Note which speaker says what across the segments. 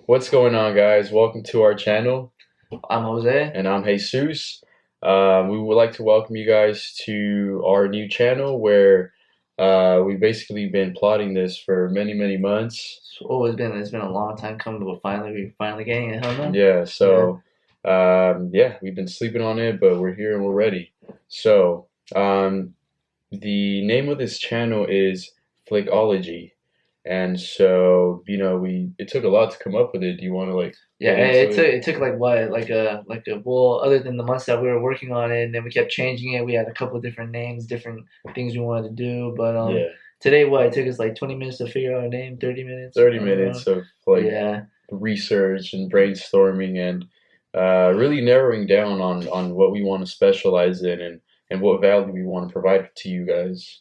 Speaker 1: What's going on, guys? Welcome to our channel,
Speaker 2: I'm Jose.
Speaker 1: and I'm Jesus. We would like to welcome you guys to our new channel where we've basically been plotting this for many, many months.
Speaker 2: It's been a long time coming, but we're finally getting it, huh, man?
Speaker 1: Yeah,
Speaker 2: Yeah.
Speaker 1: we've been sleeping on it, but we're here and we're ready. So, the name of this channel is Flickology. And so, it took a lot to come up with it. Do you want to
Speaker 2: Yeah,
Speaker 1: get into it?
Speaker 2: it took like what, other than the months that we were working on it, and then we kept changing it. We had a couple of different names, different things we wanted to do, but
Speaker 1: Yeah.
Speaker 2: today it took us like 20 minutes to figure out a name, 30 minutes
Speaker 1: 30
Speaker 2: around.
Speaker 1: minutes of like
Speaker 2: Yeah.
Speaker 1: research and brainstorming and really narrowing down on what we want to specialize in and what value we want to provide to you guys.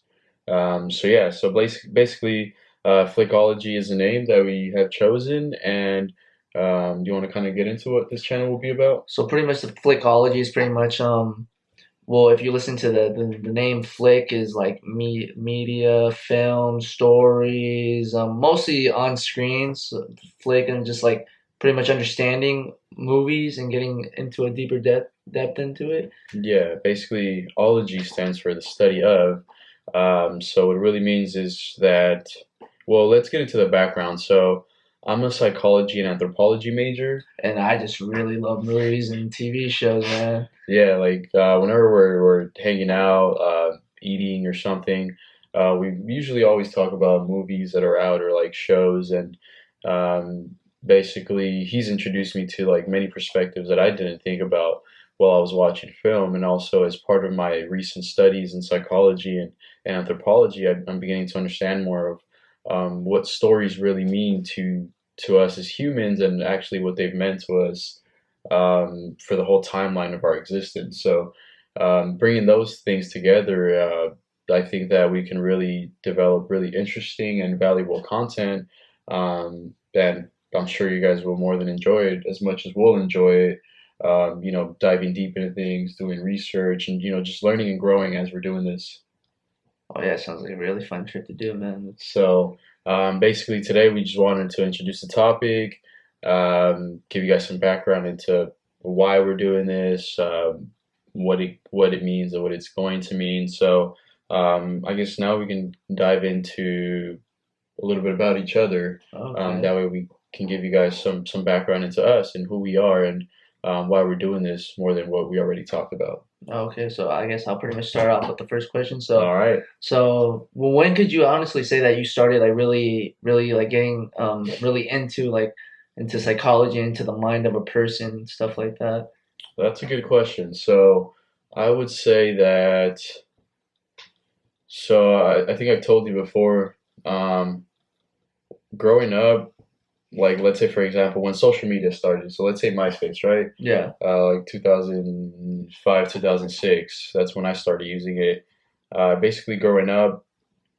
Speaker 1: Basically, Flickology is the name that we have chosen, and do you want to kind of get into what this channel will be about?
Speaker 2: So pretty much the Flickology is pretty much well, if you listen to the name Flick is like media, film, stories, mostly on screens. Flick and just like pretty much understanding movies and getting into a deeper depth into it.
Speaker 1: Yeah, basically, ology stands for the study of. So what it really means is that, well, let's get into the background. So I'm a psychology and anthropology major.
Speaker 2: And I just really love movies and TV shows, man.
Speaker 1: Yeah, like whenever we're hanging out, eating or something, we usually always talk about movies that are out or like shows. And basically, he's introduced me to like many perspectives that I didn't think about while I was watching film. And also, as part of my recent studies in psychology and anthropology, I'm beginning to understand more of what stories really mean to us as humans and actually what they've meant to us for the whole timeline of our existence. So, bringing those things together, I think that we can really develop really interesting and valuable content. And I'm sure you guys will more than enjoy it as much as we'll enjoy it. Diving deep into things, doing research, and just learning and growing as we're doing this.
Speaker 2: Oh yeah, sounds like a really fun trip to do, man.
Speaker 1: So, basically, today we just wanted to introduce the topic, give you guys some background into why we're doing this, what it means, and what it's going to mean. So, I guess now we can dive into a little bit about each other.
Speaker 2: Okay.
Speaker 1: That way, we can give you guys some background into us and who we are and why we're doing this more than what we already talked about.
Speaker 2: Okay, so I guess I'll pretty much start off with the first question.
Speaker 1: All right.
Speaker 2: Well, when could you honestly say that you started like really like getting really into psychology, into the mind of a person, stuff like that?
Speaker 1: That's a good question. So I would say that. So I think I've told you before. Growing up, like let's say for example, when social media started. So let's say MySpace, right?
Speaker 2: Yeah.
Speaker 1: Like 2005, 2006. That's when I started using it. Basically, growing up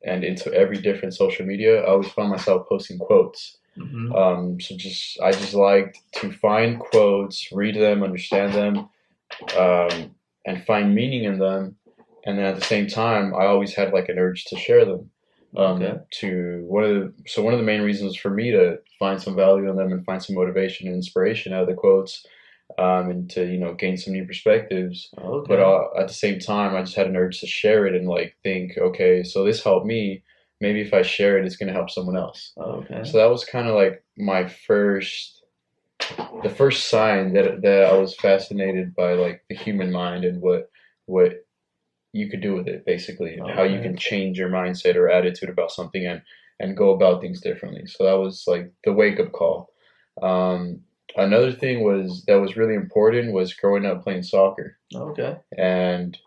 Speaker 1: and into every different social media, I always found myself posting quotes.
Speaker 2: Hmm.
Speaker 1: I just liked to find quotes, read them, understand them, and find meaning in them. And then at the same time, I always had like an urge to share them.
Speaker 2: Okay.
Speaker 1: To one of the main reasons for me to find some value in them and find some motivation and inspiration out of the quotes, and to gain some new perspectives. But
Speaker 2: Okay.
Speaker 1: at the same time, I just had an urge to share it and like think, okay, so this helped me. Maybe if I share it, it's gonna help someone else.
Speaker 2: Okay.
Speaker 1: So that was kind of like the first sign that I was fascinated by like the human mind and what you could do with it basically, and how you
Speaker 2: Okay.
Speaker 1: can change your mindset or attitude about something and go about things differently. So that was like the wake up call. Another thing that was really important was growing up playing soccer,
Speaker 2: Okay.
Speaker 1: and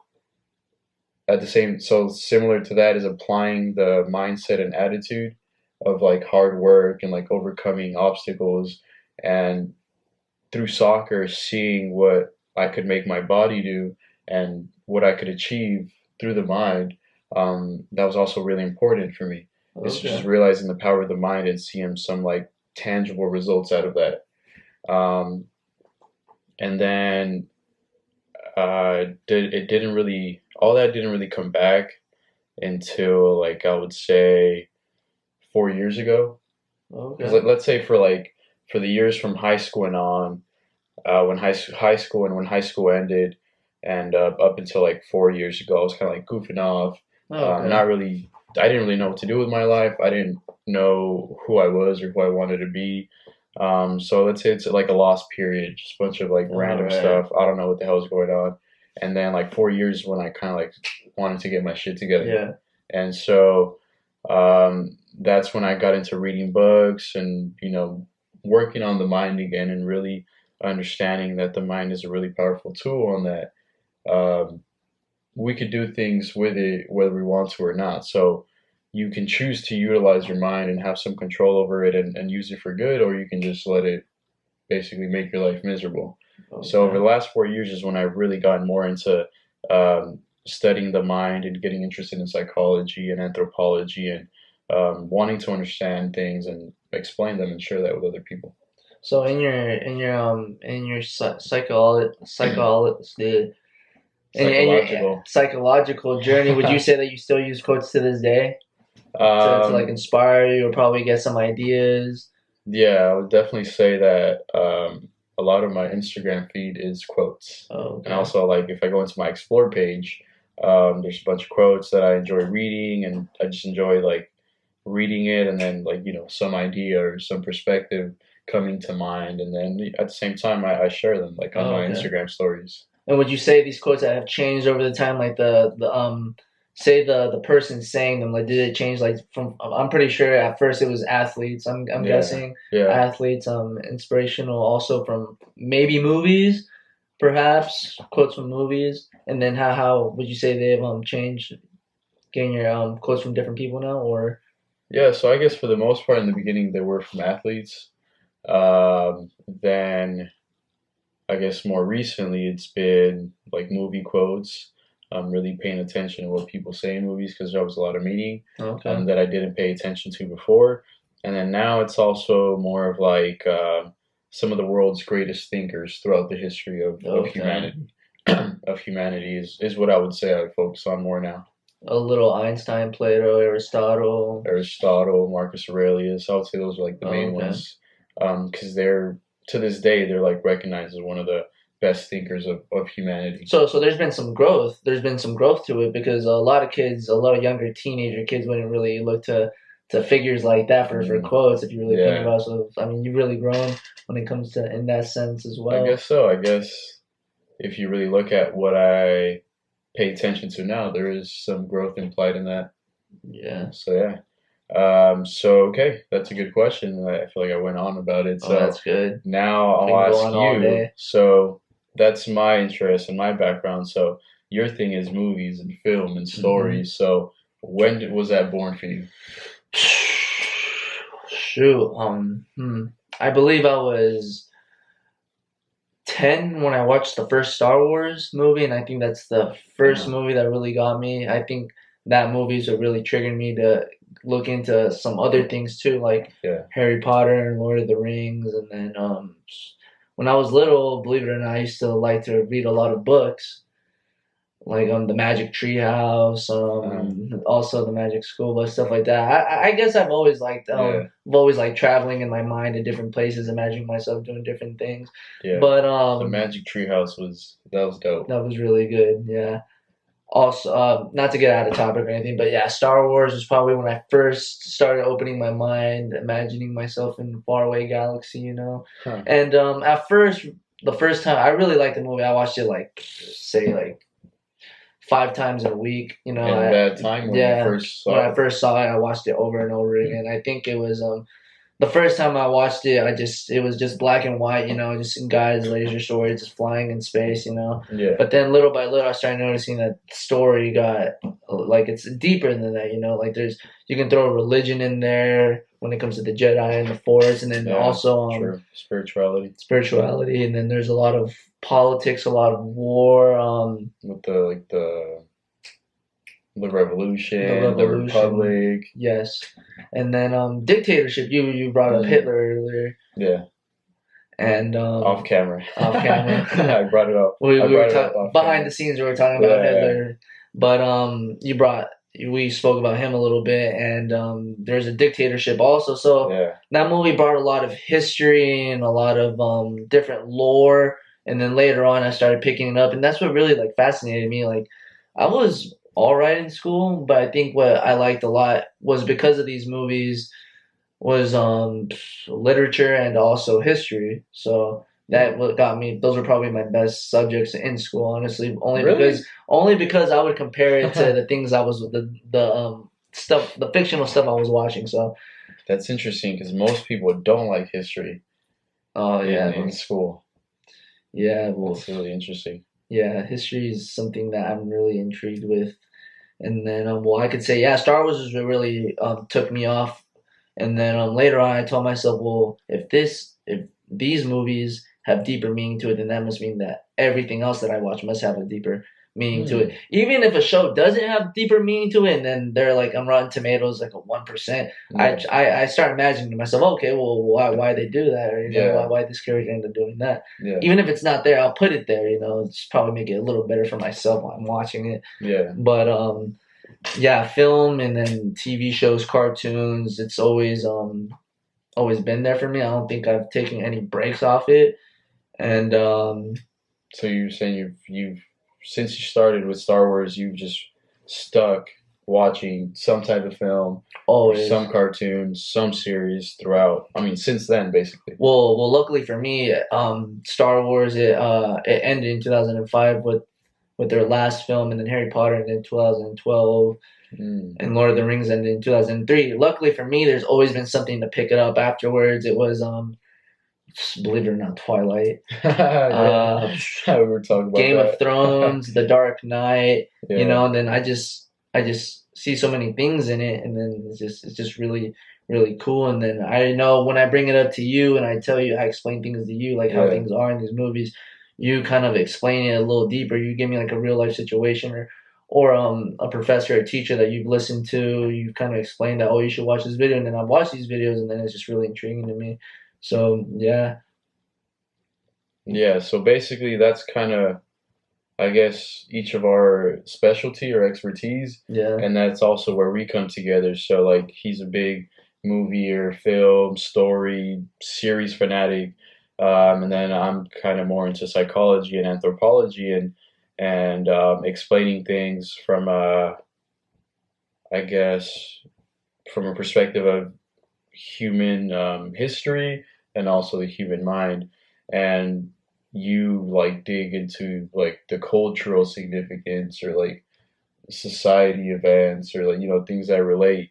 Speaker 1: so similar to that is applying the mindset and attitude of like hard work and like overcoming obstacles, and through soccer seeing what I could make my body do and what I could achieve through the mind. That was also really important for me. Is just
Speaker 2: Okay.
Speaker 1: realizing the power of the mind and seeing some like tangible results out of that. Um, and then it didn't really all that didn't really come back until like I would say 4 years ago. Because
Speaker 2: Okay.
Speaker 1: let's say for the years from high school and on, high school and when high school ended, and up until like 4 years ago, I was kind of like goofing off,
Speaker 2: Oh, okay.
Speaker 1: not really. I didn't really know what to do with my life. I didn't know who I was or who I wanted to be. So let's say it's like a lost period, just a bunch of like
Speaker 2: All
Speaker 1: random
Speaker 2: right.
Speaker 1: stuff. I don't know what the hell is going on. And then like 4 years when I kind of like wanted to get my shit together.
Speaker 2: Yeah.
Speaker 1: And so that's when I got into reading books and, working on the mind again and really understanding that the mind is a really powerful tool and that um, we could do things with it whether we want to or not. So you can choose to utilize your mind and have some control over it and use it for good, or you can just let it basically make your life miserable. So over
Speaker 2: Okay.
Speaker 1: the last 4 years is when I've really gotten more into studying the mind and getting interested in psychology and anthropology and wanting to understand things and explain them and share that with other people.
Speaker 2: So in your
Speaker 1: Psychological.
Speaker 2: psychological journey, would you say that you still use quotes to this day to like
Speaker 1: um,
Speaker 2: inspire you or probably get some ideas?
Speaker 1: yeah, I would definitely say that a lot of my Instagram feed is quotes.
Speaker 2: Oh,
Speaker 1: And
Speaker 2: okay.
Speaker 1: also, like, if I go into my explore page, there's a bunch of quotes that I enjoy reading, and I just enjoy like reading it, and then like some idea or some perspective coming to mind, and then at the same time I share them like on
Speaker 2: Oh,
Speaker 1: my
Speaker 2: okay.
Speaker 1: Instagram stories.
Speaker 2: And would you say these quotes that have changed over the time, like the say the person saying them, like did it change like from? I'm pretty sure at first it was athletes. I'm
Speaker 1: Yeah,
Speaker 2: guessing
Speaker 1: yeah.
Speaker 2: athletes, inspirational also from maybe movies, perhaps quotes from movies. And then how would you say they've changed, getting your quotes from different people now, or
Speaker 1: Yeah, so I guess for the most part in the beginning they were from athletes. Then I guess more recently it's been like movie quotes. I'm really paying attention to what people say in movies because there was a lot of meaning
Speaker 2: okay,
Speaker 1: that I didn't pay attention to before. And then now it's also more of like some of the world's greatest thinkers throughout the history of
Speaker 2: okay,
Speaker 1: humanity. Of humanity is what I would say I focus on more now.
Speaker 2: a little Einstein, Plato, Aristotle.
Speaker 1: Aristotle, Marcus Aurelius, I would say those are like the main
Speaker 2: Okay.
Speaker 1: ones because they're to this day they're like recognized as one of the best thinkers of humanity.
Speaker 2: So there's been some growth. There's been some growth to it because a lot of kids, a lot of younger teenager kids wouldn't really look to figures like that for
Speaker 1: Mm,
Speaker 2: quotes if you really think
Speaker 1: yeah,
Speaker 2: about it. So I mean, you've really grown when it comes to in that sense as
Speaker 1: I
Speaker 2: well.
Speaker 1: guess so. I guess if you really look at what I pay attention to now, there is some growth implied in that.
Speaker 2: Yeah.
Speaker 1: So yeah. So okay, that's a good question. I feel like I went on about it.
Speaker 2: Oh,
Speaker 1: So
Speaker 2: that's good.
Speaker 1: now
Speaker 2: We
Speaker 1: I'll
Speaker 2: can go
Speaker 1: ask
Speaker 2: on all
Speaker 1: you.
Speaker 2: day.
Speaker 1: So that's my interest and my background. So your thing is movies and film and
Speaker 2: Hmm.
Speaker 1: stories. So was that born for you?
Speaker 2: Shoot. I believe I was 10 when I watched the first Star Wars movie, and I think that's the first
Speaker 1: Uh,
Speaker 2: movie that really got me. I think that movie's what really triggered me to look into some other things too, like
Speaker 1: yeah.
Speaker 2: Harry Potter and Lord of the Rings. And then when I was little, believe it or not, I used to like to read a lot of books like the Magic Treehouse,
Speaker 1: Uh,
Speaker 2: also the Magic School Bus, stuff like that. I guess
Speaker 1: yeah.
Speaker 2: I've always liked traveling in my mind to different places, imagining myself doing different things.
Speaker 1: Yeah.
Speaker 2: But
Speaker 1: The Magic Treehouse was dope.
Speaker 2: that was really good. Yeah. Also, not to get out of topic or anything, but yeah, Star Wars was probably when I first started opening my mind, imagining myself in a faraway galaxy.
Speaker 1: Huh.
Speaker 2: And at first, the first time I really liked the movie, I watched it like say like 5 times in a week.
Speaker 1: In that time when you
Speaker 2: Yeah,
Speaker 1: first
Speaker 2: when
Speaker 1: saw
Speaker 2: I
Speaker 1: it.
Speaker 2: first saw it, I watched it over and over again. I think it was the first time I watched it, it was just black and white, just some guys laser swords just flying in space.
Speaker 1: Yeah.
Speaker 2: But then little by little, I started noticing that the story got like it's deeper than that. Like you can throw religion in there when it comes to the Jedi and the Force, and then
Speaker 1: Yeah.
Speaker 2: also
Speaker 1: True. Spirituality
Speaker 2: spirituality, and then there's a lot of politics, a lot of war.
Speaker 1: with the
Speaker 2: The
Speaker 1: revolution, the
Speaker 2: revolution,
Speaker 1: republic.
Speaker 2: yes, and then dictatorship. You brought up
Speaker 1: Mm,
Speaker 2: Hitler earlier,
Speaker 1: yeah.
Speaker 2: and
Speaker 1: Off camera.
Speaker 2: off camera.
Speaker 1: I brought it up.
Speaker 2: we
Speaker 1: I
Speaker 2: we were
Speaker 1: brought it up
Speaker 2: talking
Speaker 1: off
Speaker 2: behind the
Speaker 1: camera.
Speaker 2: scenes. We were talking about
Speaker 1: Yeah.
Speaker 2: Hitler, but you brought we spoke about him a little bit, and there's a dictatorship also. So
Speaker 1: Yeah.
Speaker 2: that movie brought a lot of history and a lot of different lore. And then later on, I started picking it up, and that's what really like fascinated me. Like, I was all right in school, but I think what I liked a lot was because of these movies was literature and also history. So that what got me. Those were probably my best subjects in school, honestly.
Speaker 1: Really?
Speaker 2: Only because I would compare it to the things I was the stuff, the fictional stuff I was watching. So,
Speaker 1: That's interesting because most people don't like history
Speaker 2: oh yeah,
Speaker 1: in school.
Speaker 2: yeah, well,
Speaker 1: That's really interesting.
Speaker 2: yeah. History is something that I'm really intrigued with. And then, well, I could say, yeah, Star Wars was what really took me off. And then later on, I told myself, well, if these movies have deeper meaning to it, then that must mean that everything else that I watch must have a deeper meaning to
Speaker 1: Hmm.
Speaker 2: it. Even if a show doesn't have deeper meaning to it, and then they're like on Rotten Tomatoes like a 1%,
Speaker 1: Yeah.
Speaker 2: I start imagining to myself, okay, well, why they do that, or
Speaker 1: Yeah.
Speaker 2: why this character ended up doing that.
Speaker 1: Yeah.
Speaker 2: Even if it's not there, I'll put it there. It's probably make it a little better for myself while I'm watching it.
Speaker 1: Yeah.
Speaker 2: But yeah, film and then TV shows, cartoons. It's always been there for me. I don't think I've taken any breaks off it, and
Speaker 1: So you're saying you've since you started with Star Wars, you've just stuck watching some type of film or
Speaker 2: always.
Speaker 1: some cartoons, some series throughout. I mean, since then, basically.
Speaker 2: Luckily for me, Star Wars it ended in 2005 with their last film, and then Harry Potter ended in 2012,
Speaker 1: Mm.
Speaker 2: and Lord of the Rings ended in 2003. Luckily for me, there's always been something to pick it up afterwards. It was believe it or not, Twilight,
Speaker 1: Yeah,
Speaker 2: uh,
Speaker 1: we were talking about
Speaker 2: Game of
Speaker 1: that.
Speaker 2: Thrones, The Dark Knight,
Speaker 1: Yeah,
Speaker 2: and then I just see so many things in it, and then it's just really really cool. And then I know when I bring it up to you and I tell you, I explain things to you like how
Speaker 1: yeah,
Speaker 2: things are in these movies, you kind of explain it a little deeper. You give me like a real life situation or a professor or teacher that you've listened to. You kind of explain that, oh, you should watch this video, and then I've watched these videos, and then it's just really intriguing to me. So yeah,
Speaker 1: yeah. So basically, that's kind of, I guess, each of our specialty or expertise,
Speaker 2: yeah.
Speaker 1: and that's also where we come together. So, like, he's a big movie or film, story, series fanatic, and then I'm kind of more into psychology and anthropology and explaining things from, I guess, from a perspective of human history and also the human mind. And you like dig into like the cultural significance or like society events or like things that relate,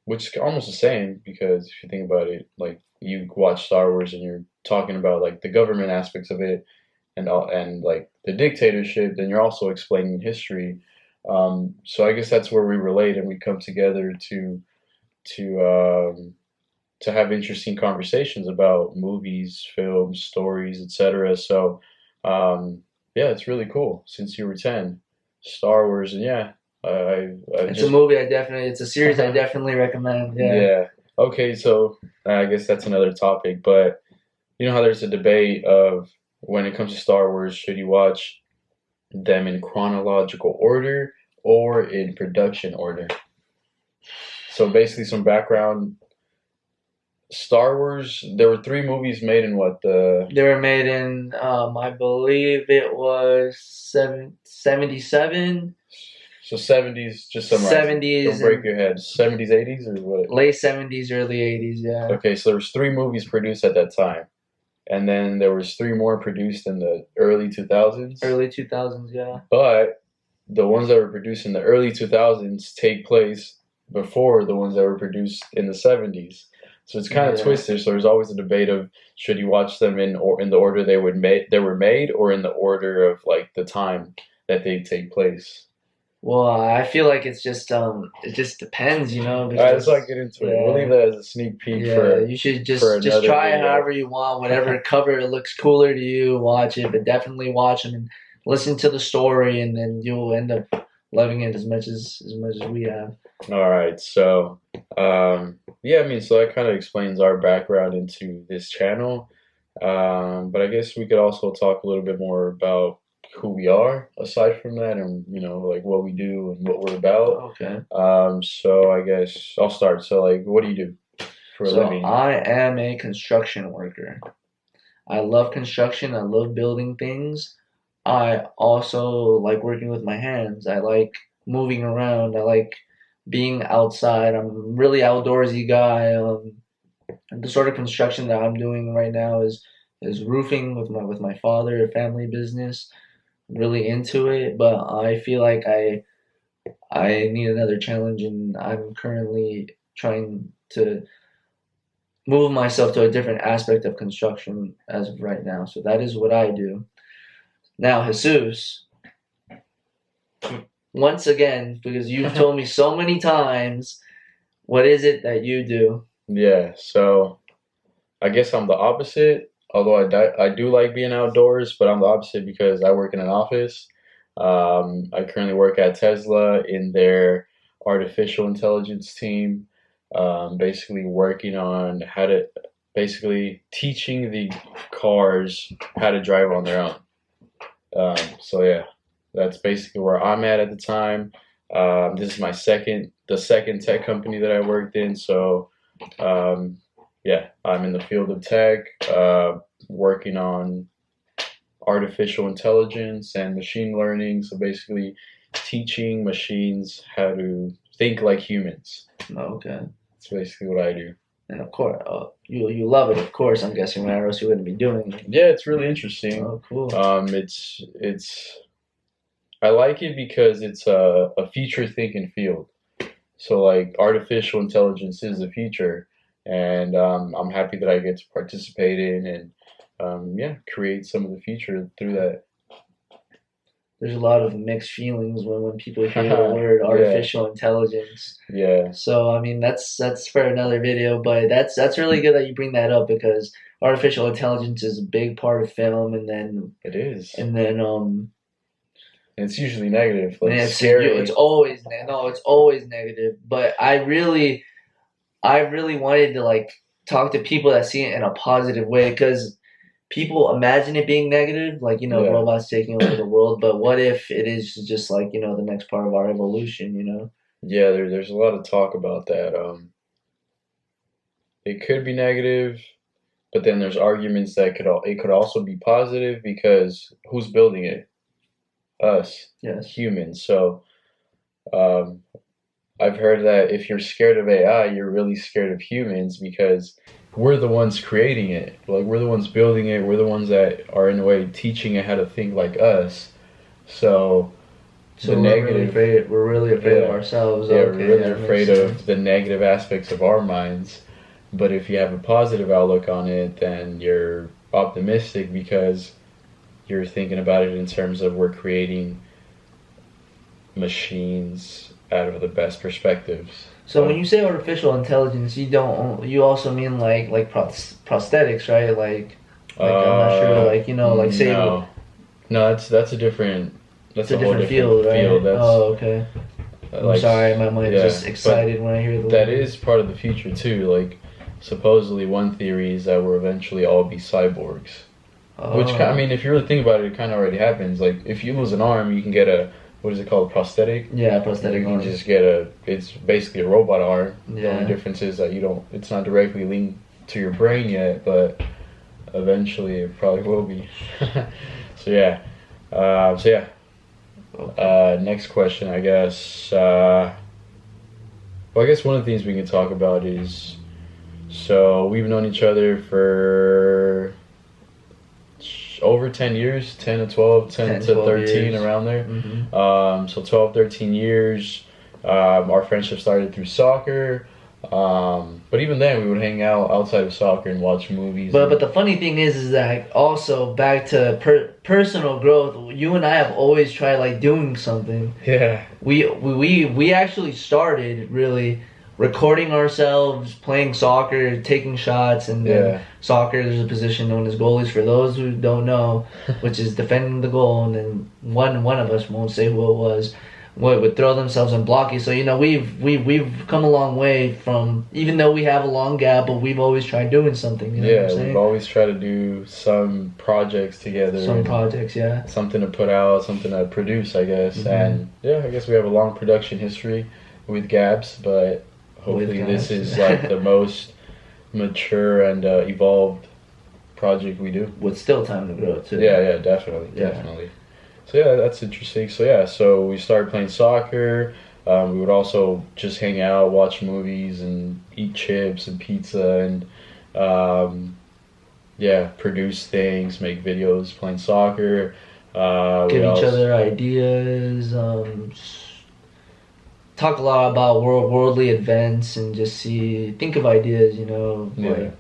Speaker 1: which is almost the same because if you think about it, like you watch Star Wars and you're talking about like the government aspects of it and like the dictatorship, then you're also explaining history. So I guess that's where we relate and we come together to to have interesting conversations about movies, films, stories, etc. So, yeah, it's really cool. Since you were 10, Star Wars, and yeah, I
Speaker 2: It's a
Speaker 1: just
Speaker 2: movie it's a series I definitely recommend. Yeah.
Speaker 1: yeah. Okay, so I guess that's another topic, but you know how there's a debate of when it comes to Star Wars, should you watch them in chronological order or in production order? So basically, some background. Star Wars, there were three movies made in what the
Speaker 2: They were made in, I believe it was 77,
Speaker 1: so 70s, just summarize it.
Speaker 2: 70s,
Speaker 1: Don't break
Speaker 2: and
Speaker 1: your head. 70s, 80s, or what?
Speaker 2: late 70s, early 80s. Yeah.
Speaker 1: Okay, so there was three movies produced at that time. And then there was three more produced in the early 2000s.
Speaker 2: Early 2000s. Yeah.
Speaker 1: But the ones that were produced in the early 2000s take place before the ones that were produced in the 70s. So it's kind of
Speaker 2: Yeah.
Speaker 1: twisted. So there's always a debate of should you watch them in the order they were made or in the order of like the time that they take place.
Speaker 2: Well, I feel like it just depends,
Speaker 1: All right, let's
Speaker 2: because
Speaker 1: not get into it. We'll leave
Speaker 2: yeah.
Speaker 1: that as a sneak peek
Speaker 2: Yeah, you should
Speaker 1: for
Speaker 2: just
Speaker 1: another
Speaker 2: try it
Speaker 1: video.
Speaker 2: however you want, whatever cover it looks cooler to you, watch it, but definitely watch them and listen to the story, and then you'll end up loving it as much as we have.
Speaker 1: All right, so yeah, I mean, so that kind of explains our background into this channel. But I guess we could also talk a little bit more about who we are aside from that, and like what we do and what we're about.
Speaker 2: Okay.
Speaker 1: So I guess I'll start. So like, what do you do for a
Speaker 2: So
Speaker 1: living?
Speaker 2: I am a construction worker. I love construction. I love building things. I also like working with my hands. I like moving around. I like being outside. I'm a really outdoorsy guy. The sort of construction that I'm doing right now is roofing with my father, a family business. I'm really into it, but I feel like I need another challenge, and I'm currently trying to move myself to a different aspect of construction as of right now. So that is what I do. Now, Jesus, once again, because you've told me so many times, what is it that you do?
Speaker 1: Yeah, so I guess I'm the opposite. Although I do like being outdoors, but I'm the opposite because I work in an office. I currently work at Tesla in their artificial intelligence team, basically working on how to basically teaching the cars how to drive on their own. So yeah, that's basically where I'm at the time. This is the second tech company that I worked in. So um, yeah, I'm in the field of tech, working on artificial intelligence and machine learning. So basically, teaching machines how to think like humans.
Speaker 2: Okay.
Speaker 1: That's basically what I do.
Speaker 2: And of course, you love it, of course, I'm guessing, or else you wouldn't be doing it.
Speaker 1: Yeah, it's really interesting.
Speaker 2: Oh, cool.
Speaker 1: It's I like it because it's a future thinking field. So like artificial intelligence is the future, and I'm happy that I get to participate in and yeah, create some of the future through that.
Speaker 2: There's a lot of mixed feelings when people hear the word
Speaker 1: Yeah,
Speaker 2: artificial intelligence.
Speaker 1: yeah,
Speaker 2: So I mean that's for another video, but that's really good that you bring that up because artificial intelligence is a big part of film,
Speaker 1: it is.
Speaker 2: and then
Speaker 1: And it's usually negative,
Speaker 2: and
Speaker 1: like
Speaker 2: it's
Speaker 1: scary.
Speaker 2: always no, it's always negative. But I really wanted to like talk to people that see it in a positive way because people imagine it being negative, like
Speaker 1: Yeah,
Speaker 2: robots taking over the world. But what if it is just like the next part of our evolution?
Speaker 1: yeah. There's a lot of talk about that. It could be negative, but then there's arguments that it could also be positive because who's building it? Us,
Speaker 2: Yes.
Speaker 1: humans. So um, I've heard that if you're scared of AI, you're really scared of humans because we're the ones creating it. Like we're the ones building it. We're the ones that are in a way teaching it how to think like us. So the
Speaker 2: So
Speaker 1: negative,
Speaker 2: we're really afraid of
Speaker 1: yeah,
Speaker 2: ourselves.
Speaker 1: yeah, we're
Speaker 2: Okay,
Speaker 1: really
Speaker 2: that makes
Speaker 1: afraid of
Speaker 2: sense.
Speaker 1: the negative aspects of our minds. But if you have a positive outlook on it, then you're optimistic because you're thinking about it in terms of we're creating machines out of the best perspectives.
Speaker 2: So when
Speaker 1: So,
Speaker 2: you say artificial intelligence, you also mean like prosthetics, right? Like I'm not sure, like like say
Speaker 1: no, no, that's a
Speaker 2: it's
Speaker 1: that's
Speaker 2: a
Speaker 1: a whole
Speaker 2: different field,
Speaker 1: different
Speaker 2: right?
Speaker 1: field. That's
Speaker 2: Oh, okay. I'm
Speaker 1: like,
Speaker 2: sorry, my mind's
Speaker 1: yeah,
Speaker 2: just
Speaker 1: but
Speaker 2: excited when I hear the
Speaker 1: that
Speaker 2: word.
Speaker 1: is part of the future too. Like, supposedly one theory is that we'll eventually all be cyborgs. Which I
Speaker 2: Oh,
Speaker 1: mean, if you really think about it, it kind of already happens. Like, if you lose an arm, you can get a what is it called, prosthetic.
Speaker 2: yeah,
Speaker 1: You
Speaker 2: prosthetic
Speaker 1: can
Speaker 2: arm.
Speaker 1: just get it's basically a robot arm. The only
Speaker 2: Yeah.
Speaker 1: difference is that it's not directly linked to your brain yet, but eventually it probably will be. So yeah, so yeah.
Speaker 2: Okay.
Speaker 1: Next question, I guess. Well, I guess one of the things we can talk about is so we've known each other for over 10 years, 10 to 12, 10
Speaker 2: 10,
Speaker 1: to
Speaker 2: 12
Speaker 1: 13,
Speaker 2: years.
Speaker 1: around there.
Speaker 2: Mm-hmm.
Speaker 1: So 12, 13 years. Our friendship started through soccer. But even then, we would hang out outside of soccer and watch movies.
Speaker 2: But
Speaker 1: And
Speaker 2: the funny thing is that also back to personal growth. You and I have always tried like doing something.
Speaker 1: yeah,
Speaker 2: We actually started really recording ourselves playing soccer, taking shots, and then
Speaker 1: yeah,
Speaker 2: soccer. There's a position known as goalies for those who don't know, which is defending the goal. And then one of us won't say who it was, would throw themselves and block you. So we've come a long way from, even though we have a long gap, but we've always tried doing something. You know what I'm
Speaker 1: Yeah, we've
Speaker 2: saying?
Speaker 1: always tried to do some projects together
Speaker 2: Some
Speaker 1: and
Speaker 2: projects, yeah.
Speaker 1: something to put out, something to produce, I guess.
Speaker 2: Hmm.
Speaker 1: And yeah, I guess we have a long production history with Gabs, but
Speaker 2: With
Speaker 1: hopefully this
Speaker 2: guys.
Speaker 1: is like the most mature and evolved project we do.
Speaker 2: With still time to grow too.
Speaker 1: Yeah, yeah, definitely,
Speaker 2: Yeah.
Speaker 1: definitely. So yeah, that's interesting. So yeah, so we started playing soccer. We would also just hang out, watch movies, and eat chips and pizza, and um, yeah, produce things, make videos, playing soccer. We
Speaker 2: Give each
Speaker 1: also
Speaker 2: other ideas. Talk a lot about worldly events and just think of ideas.
Speaker 1: yeah,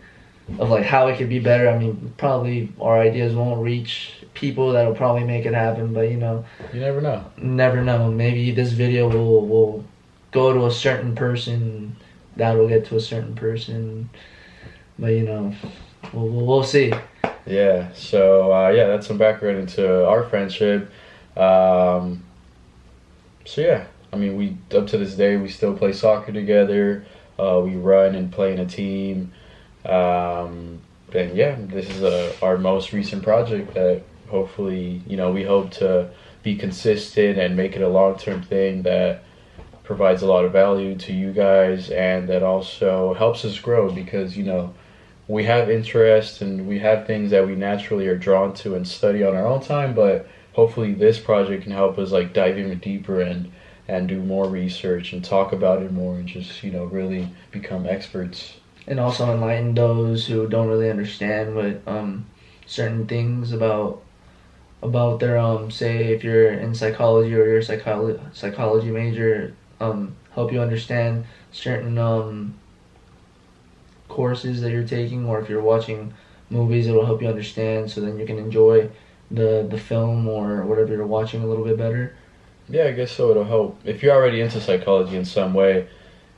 Speaker 2: Of like how it could be better. I mean, probably our ideas won't reach people that'll probably make it happen, but
Speaker 1: you never know.
Speaker 2: never know. Maybe this video will go to a certain person, that'll get to a certain person, but we'll see.
Speaker 1: Yeah. So yeah, that's some background into our friendship. Um, so yeah, I mean, we up to this day we still play soccer together. We run and play in a team. Um, and yeah, this is our most recent project that hopefully, we hope to be consistent and make it a long term thing that provides a lot of value to you guys and that also helps us grow because, we have interests and we have things that we naturally are drawn to and study on our own time, but hopefully this project can help us like dive even deeper and do more research and talk about it more and just, really become experts.
Speaker 2: And also enlighten those who don't really understand what certain things about their say if you're in psychology or you're a psychology major, help you understand certain courses that you're taking, or if you're watching movies, it'll help you understand so then you can enjoy the film or whatever you're watching a little bit better.
Speaker 1: Yeah, I guess so. It'll help. If you're already into psychology in some way,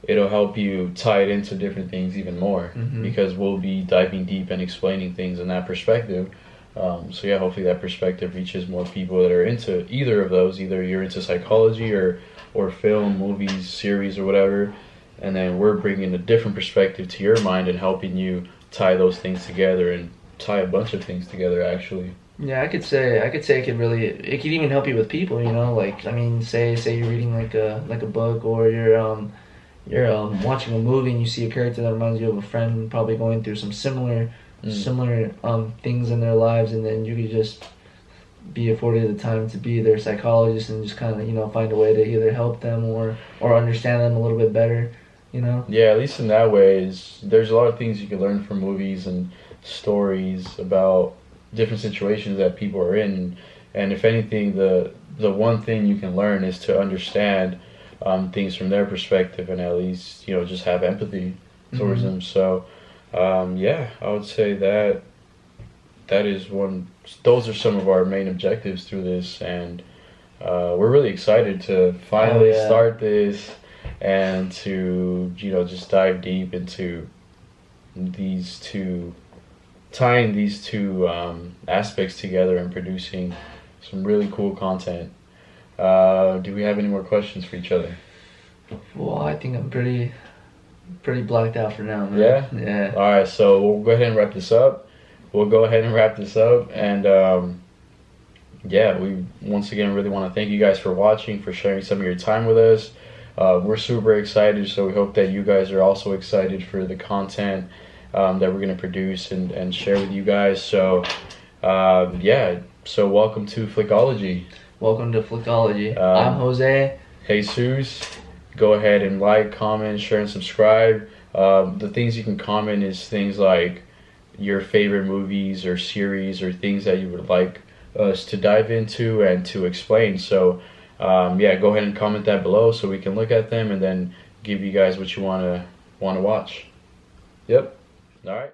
Speaker 1: it'll help you tie it into different things even more
Speaker 2: Hmm.
Speaker 1: because we'll be diving deep and explaining things in that perspective. So yeah, hopefully that perspective reaches more people that are into either of those. Either you're into psychology or film, movies, series, or whatever, and then we're bringing a different perspective to your mind and helping you tie those things together and tie a bunch of things together actually.
Speaker 2: Yeah, I could say it could even help you with people, like I mean, say you're reading like a book, or you're watching a movie and you see a character that reminds you of a friend probably going through some
Speaker 1: Mm.
Speaker 2: similar things in their lives, and then you could just be afforded the time to be their psychologist and just kind of find a way to either help them or understand them a little bit better, you know.
Speaker 1: Yeah, at least in that way, is there's a lot of things you can learn from movies and stories about different situations that people are in, and if anything, the one thing you can learn is to understand things from their perspective, and at least just have empathy towards
Speaker 2: Hmm.
Speaker 1: them. So yeah, I would say that is one. Those are some of our main objectives through this, and we're really excited to
Speaker 2: Oh
Speaker 1: finally
Speaker 2: yeah.
Speaker 1: start this and to just dive deep into these two tying these two aspects together and producing some really cool content. Do we have any more questions for each other?
Speaker 2: Well, I think I'm pretty blacked out for now, man.
Speaker 1: Yeah.
Speaker 2: Yeah.
Speaker 1: All right, so we'll go ahead and wrap this up. We'll go ahead and wrap this up, and yeah, we once again really want to thank you guys for watching, for sharing some of your time with us. We're super excited, so we hope that you guys are also excited for the content that we're going to produce and share with you guys. So, yeah, so welcome to Flickology.
Speaker 2: Welcome to Flickology. I'm
Speaker 1: Um,
Speaker 2: Jose.
Speaker 1: Jesus, go ahead and like, comment, share, and subscribe. The things you can comment is things like your favorite movies or series or things that you would like us to dive into and to explain. So, yeah, go ahead and comment that below so we can look at them and then give you guys what you want to watch. Yep. All right.